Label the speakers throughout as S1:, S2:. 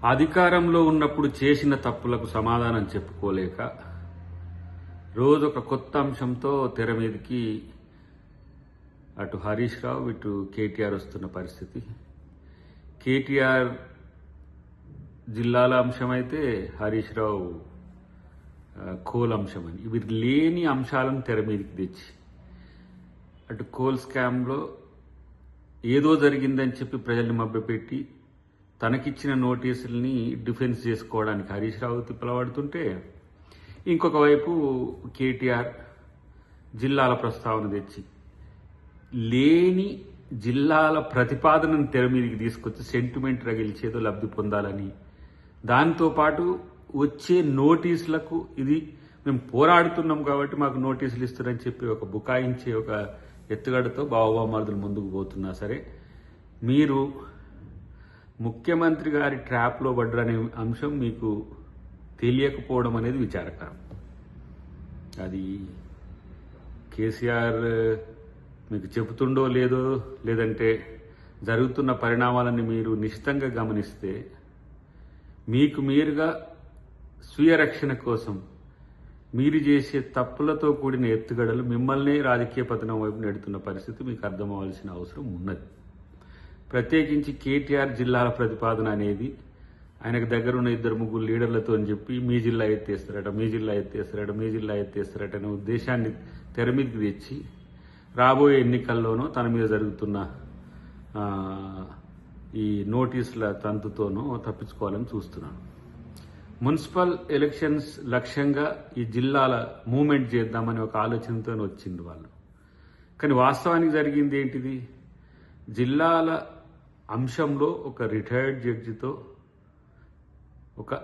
S1: అధికారంలో ఉన్నప్పుడు చేసిన తప్పులకు సమాధానం చెప్పుకోలేక రోజొక కొత్త అంశంతో తెర మీదకి అటు హరీష్ రావు ఇటు కేటీఆర్ వస్తున్న పరిస్థితి. కేటీఆర్ జిల్లాల అంశమైతే హరీష్ రావు కోల్ అంశమని, ఇవి లేని అంశాలను తెర మీదకి తెచ్చి అటు కోల్ స్కామ్లో ఏదో జరిగిందని చెప్పి ప్రజల్ని మభ్యపెట్టి తనకిచ్చిన నోటీసుల్ని డిఫెన్స్ చేసుకోవడానికి హరీష్ రావు తిప్పలబడుతుంటే, ఇంకొక వైపు కేటీఆర్ జిల్లాల ప్రస్తావన తెచ్చి లేని జిల్లాల ప్రతిపాదనను తెర మీదకి తీసుకొచ్చి సెంటిమెంట్ రగిల్చేదో లబ్ధి పొందాలని, దాంతోపాటు వచ్చే నోటీసులకు ఇది మేము పోరాడుతున్నాం కాబట్టి మాకు నోటీసులు ఇస్తారని చెప్పి ఒక బుకాయించే ఒక ఎత్తుగడతో బావబామార్దులు ముందుకు పోతున్నా సరే, మీరు ముఖ్యమంత్రి గారి ట్రాప్లో పడ్డరనే అంశం మీకు తెలియకపోవడం అనేది విచారకరం. అది కేసీఆర్ మీకు చెబుతుండో లేదో, లేదంటే జరుగుతున్న పరిణామాలను మీరు నిశితంగా గమనిస్తే మీకు మీరుగా స్వీయ రక్షణ కోసం మీరు చేసే తప్పులతో కూడిన ఎత్తుగడలు మిమ్మల్ని రాజకీయ పతనం వైపు నెడుతున్న పరిస్థితి మీకు అర్థమవలసిన అవసరం ఉన్నది. ప్రత్యేకించి కేటీఆర్ జిల్లాల ప్రతిపాదన అనేది ఆయనకు దగ్గరున్న 2-3 లీడర్లతో చెప్పి మీ జిల్లా ఎత్తేస్తారట, మీ జిల్లా ఎత్తేస్తారట, మీ జిల్లా ఎత్తేస్తారట అనే ఉద్దేశాన్ని తెర మీదకి తెచ్చి రాబోయే ఎన్నికల్లోనూ తన మీద జరుగుతున్న ఈ నోటీసుల తంతుతోనూ తప్పించుకోవాలని చూస్తున్నాను. మున్సిపల్ ఎలక్షన్స్ లక్ష్యంగా ఈ జిల్లాల మూవ్మెంట్ చేద్దామని ఒక ఆలోచనతో వచ్చింది వాళ్ళు. కానీ వాస్తవానికి జరిగింది ఏంటిది? జిల్లాల అంశంలో ఒక రిటైర్డ్ జడ్జితో, ఒక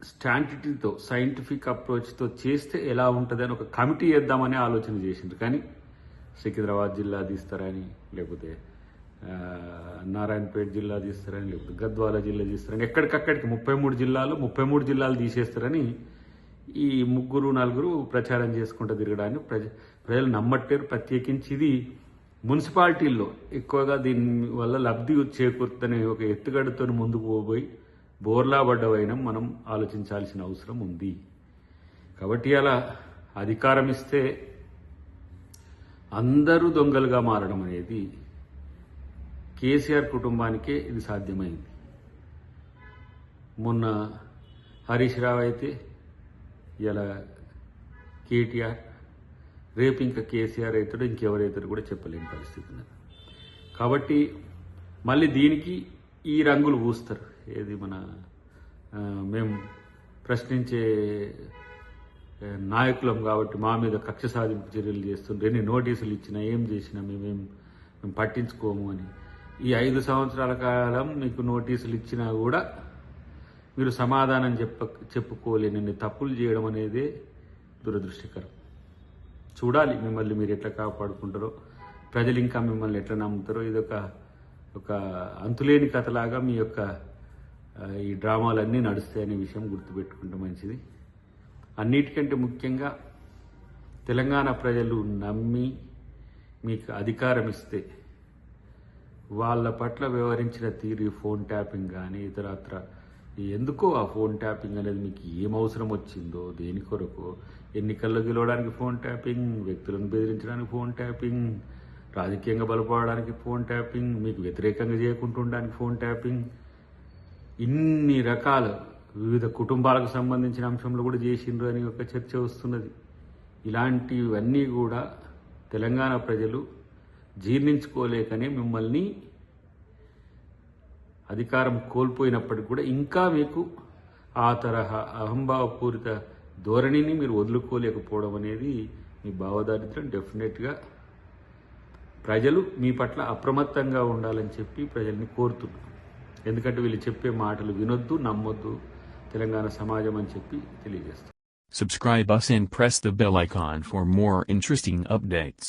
S1: స్టాంటిటీతో, సైంటిఫిక్ అప్రోచ్తో చేస్తే ఎలా ఉంటుంది అని ఒక కమిటీ వేద్దామని ఆలోచన చేసిండ్రు. కానీ సికింద్రాబాద్ జిల్లా తీస్తారని, లేకపోతే నారాయణపేట జిల్లా తీస్తారని, లేకపోతే గద్వాల జిల్లా తీస్తారని, ఎక్కడికక్కడికి 33 జిల్లాలు తీసేస్తారని ఈ 3-4 ప్రచారం చేసుకుంటూ తిరగడాన్ని ప్రజలు నమ్మట్లేరు. ప్రత్యేకించి ఇది మున్సిపాలిటీల్లో ఎక్కువగా దీని వల్ల లబ్ధి చేకూరుతుందనే ఒక ఎత్తుగడతో ముందుకు పోబోయి బోర్లా పడ్డవైనా మనం ఆలోచించాల్సిన అవసరం ఉంది. కాబట్టి అలా అధికారం ఇస్తే అందరూ దొంగలుగా మారడం అనేది కేసీఆర్ కుటుంబానికే ఇది సాధ్యమైంది. మొన్న హరీష్ రావు అయితే ఇలా కేటీఆర్, రేపు ఇంకా కేసీఆర్ అవుతాడో ఇంకెవరైతాడో కూడా చెప్పలేని పరిస్థితి ఉన్నది. కాబట్టి మళ్ళీ దీనికి ఈ రంగులు పూస్తారు. ఏది మన మేము ప్రశ్నించే నాయకులం కాబట్టి మా మీద కక్ష సాధింపు చర్యలు చేస్తుంటే, ఎన్ని నోటీసులు ఇచ్చినా ఏం చేసినా మేము పట్టించుకోము అని. ఈ 5 సంవత్సరాల కాలం మీకు నోటీసులు ఇచ్చినా కూడా మీరు సమాధానం చెప్పుకోలేని తప్పులు చేయడం అనేది దురదృష్టకరం. చూడాలి మిమ్మల్ని మీరు ఎట్లా కాపాడుకుంటారో, ప్రజలు ఇంకా మిమ్మల్ని ఎట్లా నమ్ముతారో. ఇది ఒక అంతులేని కథలాగా మీ యొక్క ఈ డ్రామాలన్నీ నడుస్తాయనే విషయం గుర్తుపెట్టుకుంటే మంచిది. అన్నిటికంటే ముఖ్యంగా తెలంగాణ ప్రజలు నమ్మి మీకు అధికారం ఇస్తే వాళ్ళ పట్ల వ్యవహరించిన తీరు, ఫోన్ ట్యాపింగ్ కానీ ఇతరత్ర ఎందుకో ఆ ఫోన్ ట్యాపింగ్ అనేది మీకు ఏం అవసరం వచ్చిందో, దేని కొరకు, ఎన్నికల్లో గెలవడానికి ఫోన్ ట్యాపింగ్, వ్యక్తులను బెదిరించడానికి ఫోన్ ట్యాపింగ్, రాజకీయంగా బలపడడానికి ఫోన్ ట్యాపింగ్, మీకు వ్యతిరేకంగా చేయకుంటుండడానికి ఫోన్ ట్యాపింగ్, ఇన్ని రకాల వివిధ కుటుంబాలకు సంబంధించిన అంశంలో కూడా చేసిండ్రు అని ఒక చర్చ వస్తున్నది. ఇలాంటివన్నీ కూడా తెలంగాణ ప్రజలు జీర్ణించుకోలేకనే మిమ్మల్ని అధికారం కోల్పోయినప్పటికీ కూడా ఇంకా మీకు ఆ తరహా అహంభావపూరిత ధోరణిని మీరు వదులుకోలేకపోవడం అనేది మీ భావదారిద్ర్యం. డెఫినెట్గా ప్రజలు మీ పట్ల అప్రమత్తంగా ఉండాలని చెప్పి ప్రజల్ని కోరుతున్నారు. ఎందుకంటే వీళ్ళు చెప్పే మాటలు వినొద్దు, నమ్మొద్దు తెలంగాణ సమాజం అని చెప్పి తెలియజేస్తారు.
S2: Subscribe us and press the bell icon for more interesting updates.